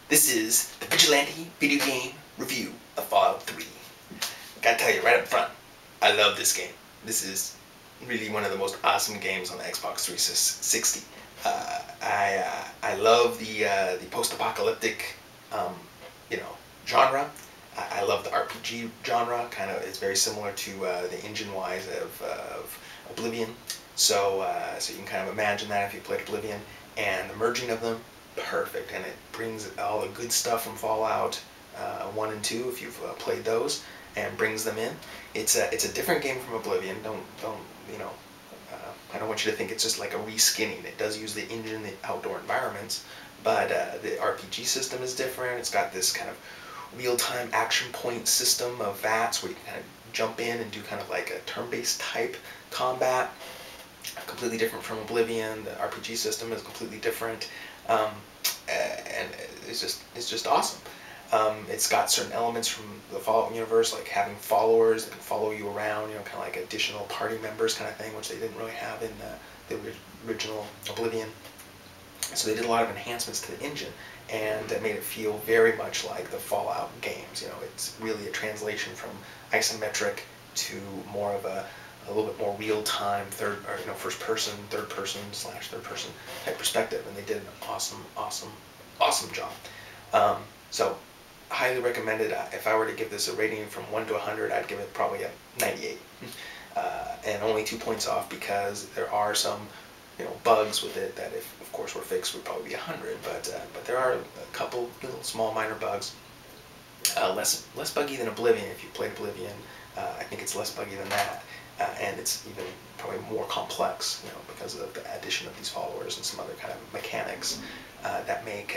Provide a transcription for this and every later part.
This is the Vigilante video game review of Fallout 3. Gotta tell you right up front, I love this game. This is really one of the most awesome games on the Xbox 360. I love the post-apocalyptic, genre. I love the RPG genre. Kind of, it's very similar to the engine-wise of Oblivion. So you can kind of imagine that if you played Oblivion, and the merging of them, perfect, and it brings all the good stuff from Fallout 1 and 2 if you've played those, and brings them in. It's a different game from Oblivion. I don't want you to think it's just like a reskinning. It does use the engine, the outdoor environments, but the RPG system is different. It's got this kind of real-time action point system of VATS where you can kind of jump in and do kind of like a turn-based type combat. Completely different from Oblivion. The RPG system is completely different, and it's just awesome. It's got certain elements from the Fallout universe, like having followers that can follow you around, kind of like additional party members kind of thing, which they didn't really have in the original Oblivion. So they did a lot of enhancements to the engine, and it made it feel very much like the Fallout games. It's really a translation from isometric to more of a little bit more real-time first person, third person type perspective, and they did an awesome job. So highly recommended. If I were to give this a rating from 1 to 100, I'd give it probably a 98, and only 2 points off because there are some bugs with it that, if of course were fixed, would probably be 100. But there are a couple little small minor bugs. Less buggy than Oblivion. If you played Oblivion, I think it's less buggy than that. And it's even probably more complex, because of the addition of these followers and some other kind of mechanics that make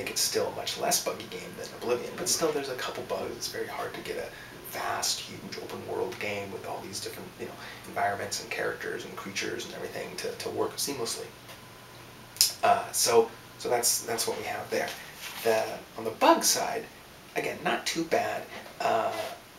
it still a much less buggy game than Oblivion. But still, there's a couple bugs. It's very hard to get a vast, huge open world game with all these different environments and characters and creatures and everything to work seamlessly. So that's what we have there. On the bug side, again, not too bad.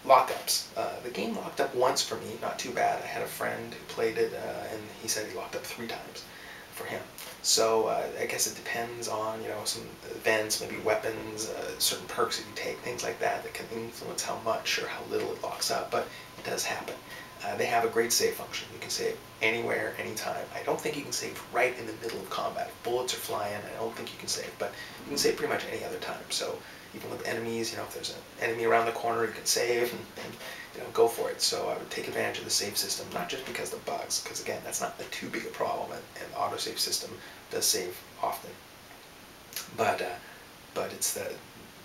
Lockups. The game locked up once for me, not too bad. I had a friend who played it, and he said he locked up 3 times for him. So I guess it depends on some events, maybe weapons, certain perks that you take, things like that can influence how much or how little it locks up, but it does happen. They have a great save function. You can save anywhere, anytime. I don't think you can save right in the middle of combat. If bullets are flying, I don't think you can save, but you can save pretty much any other time. So even with enemies, if there's an enemy around the corner, you can save and go for it. So I would take advantage of the save system, not just because of the bugs, because again, that's not too big a problem, and the autosave system does save often. But it's the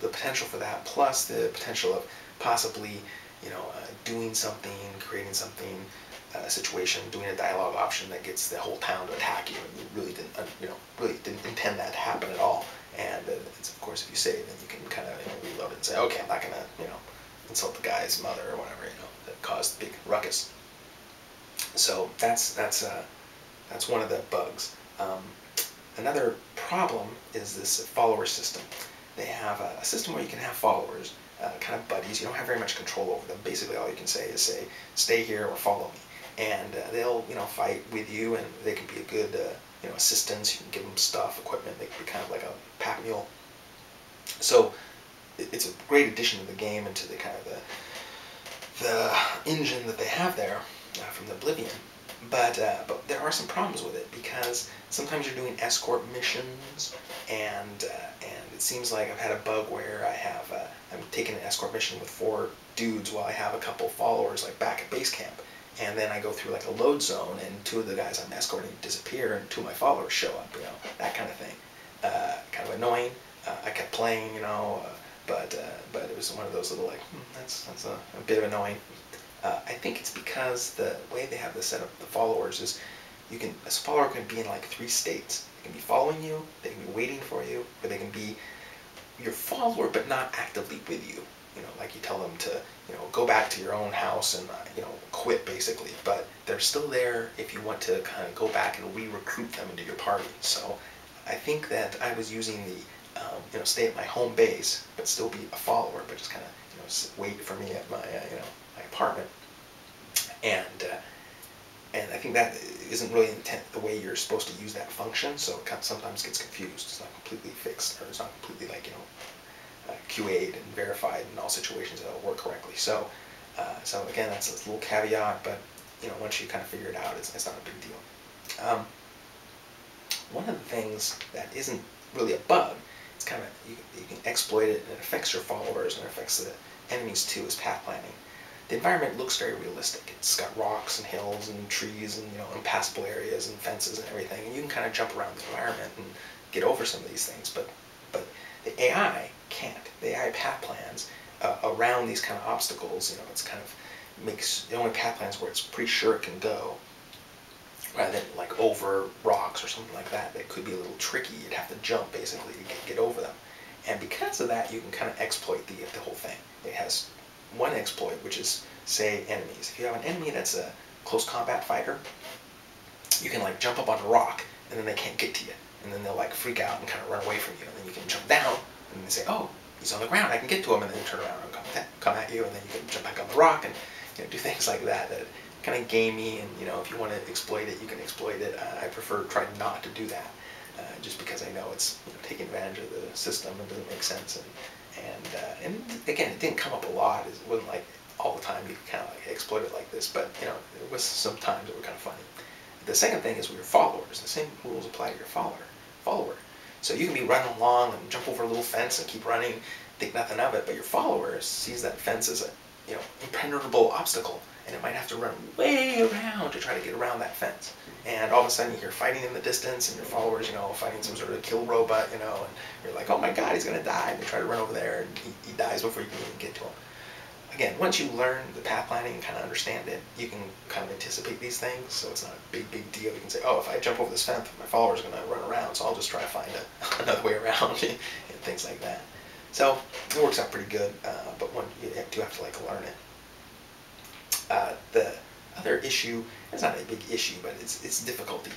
potential for that, plus the potential of possibly doing something, creating something, a situation, doing a dialogue option that gets the whole town to attack you, and you really didn't intend that to happen at all. And it's, of course, if you save, then you can kind of reload it and say, okay, I'm not gonna insult the guy's mother or whatever that caused the big ruckus. So that's one of the bugs. Another problem is this follower system. They have a system where you can have followers, kind of buddies. You don't have very much control over them. Basically, all you can say is stay here or follow me, and they'll fight with you, and they can be a good assistance. You can give them stuff, equipment. They can be kind of like a pack mule. So it's a great addition to the game and to the kind of the engine that they have there from the Oblivion. But there are some problems with it, because sometimes you're doing escort missions, and it seems like I've had a bug where I'm taking an escort mission with 4 dudes while I have a couple followers back at base camp, and then I go through a load zone, and 2 of the guys I'm escorting disappear, and 2 of my followers show up, that kind of thing. Kind of annoying. I kept playing, but it was one of those little that's a bit annoying. I think it's because the way they have this set up, the followers, is a follower can be in 3 states. They can be following you, they can be waiting for you, or they can be your follower but not actively with you. Like you tell them to go back to your own house and quit, basically, but they're still there if you want to kind of go back and re-recruit them into your party. So I think that I was using the stay at my home base but still be a follower, but just kind of wait for me at my my apartment, and And I think that isn't really intent the way you're supposed to use that function, so it sometimes gets confused. It's not completely fixed, or it's not completely like, QA'd and verified in all situations that it'll work correctly. So again, that's a little caveat, but once you kind of figure it out, it's not a big deal. One of the things that isn't really a bug, it's kind of, you can exploit it, and it affects your followers and it affects the enemies too, is path planning. The environment looks very realistic. It's got rocks and hills and trees and impassable areas and fences and everything, and you can kind of jump around the environment and get over some of these things. But the AI can't. The AI path plans around these kind of obstacles. It's kind of makes the only path plans where it's pretty sure it can go, rather than like over rocks or something like that. That could be a little tricky. You'd have to jump basically to get over them. And because of that, you can kind of exploit the whole thing. It has one exploit, which is, say, enemies. If you have an enemy that's a close combat fighter, you can like jump up on a rock, and then they can't get to you, and then they'll like freak out and kind of run away from you, and then you can jump down, and they say, oh, he's on the ground, I can get to him, and then you turn around and come at you, and then you can jump back on the rock, and do things like that. That kind of gamey, and if you want to exploit it, you can exploit it. I prefer try not to do that, just because I know it's taking advantage of the system and doesn't make sense. And again, it didn't come up a lot. It wasn't like all the time you could kind of like exploit it like this, but there was some times that were kind of funny. The second thing is with your followers. The same rules apply to your follower. So you can be running along and jump over a little fence and keep running, think nothing of it, but your follower sees that fence as a impenetrable obstacle, and it might have to run way around to try to get around that fence. And all of a sudden you hear fighting in the distance, and your followers, fighting some sort of kill robot, and you're like, oh my god, he's gonna die, and you try to run over there, and he dies before you can even get to him. Again, once you learn the path planning and kind of understand it, you can kind of anticipate these things, so it's not a big deal. You can say, oh, if I jump over this fence, my follower's gonna run around, so I'll just try to find another way around, and things like that. So it works out pretty good, but you do have to like learn it. The other issue, it's not a big issue, but it's difficulty.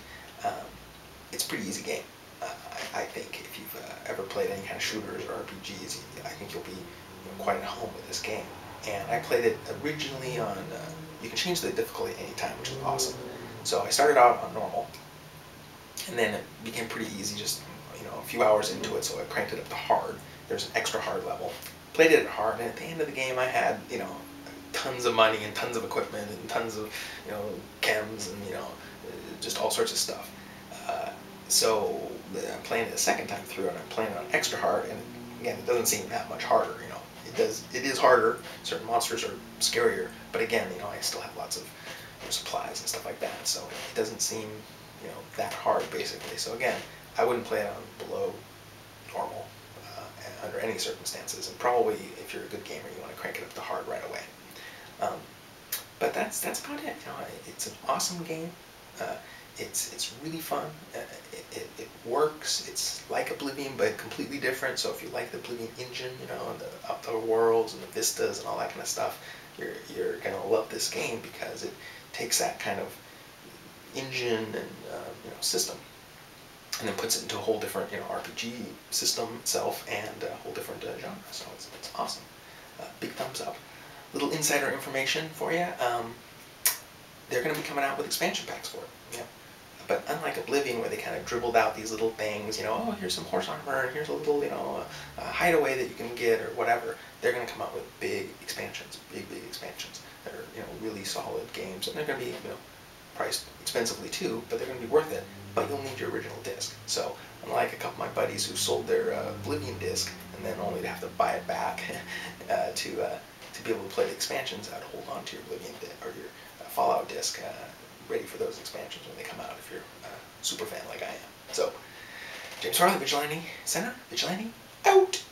It's a pretty easy game. I think if you've ever played any kind of shooters or RPGs, I think you'll be quite at home with this game. And I played it originally on, you can change the difficulty anytime, which is awesome. So I started out on normal, and then it became pretty easy, just a few hours into it, so I cranked it up to hard. There's an extra hard level. Played it at hard, and at the end of the game I had, tons of money and tons of equipment and tons of, chems and, just all sorts of stuff. So I'm playing it a second time through, and I'm playing it on extra hard, and again, it doesn't seem that much harder, It is harder. Certain monsters are scarier, but again, I still have lots of supplies and stuff like that, so it doesn't seem, that hard basically. So again, I wouldn't play it on below normal under any circumstances, and probably if you're a good gamer, you want to crank it up to hard right away. But that's about it. It's an awesome game. It's really fun. It works. It's like Oblivion, but completely different. So if you like the Oblivion engine, and the outdoor worlds and the vistas and all that kind of stuff, you're gonna love this game, because it takes that kind of engine and system, and then puts it into a whole different RPG system itself, and a whole different genre. So it's awesome. Big thumbs up. Little insider information for you. They're going to be coming out with expansion packs for it. But unlike Oblivion, where they kind of dribbled out these little things, oh, here's some horse armor, and here's a little, a hideaway that you can get, or whatever, they're going to come out with big expansions, big expansions that are, really solid games, and they're going to be, priced expensively too, but they're going to be worth it, but you'll need your original disc. So unlike a couple of my buddies who sold their Oblivion disc, and then only to have to buy it back to be able to play the expansions, I'd hold on to your Oblivion or your Fallout disc ready for those expansions when they come out, if you're a super fan like I am. So, James Farley, Vigilante Center, Vigilante, out!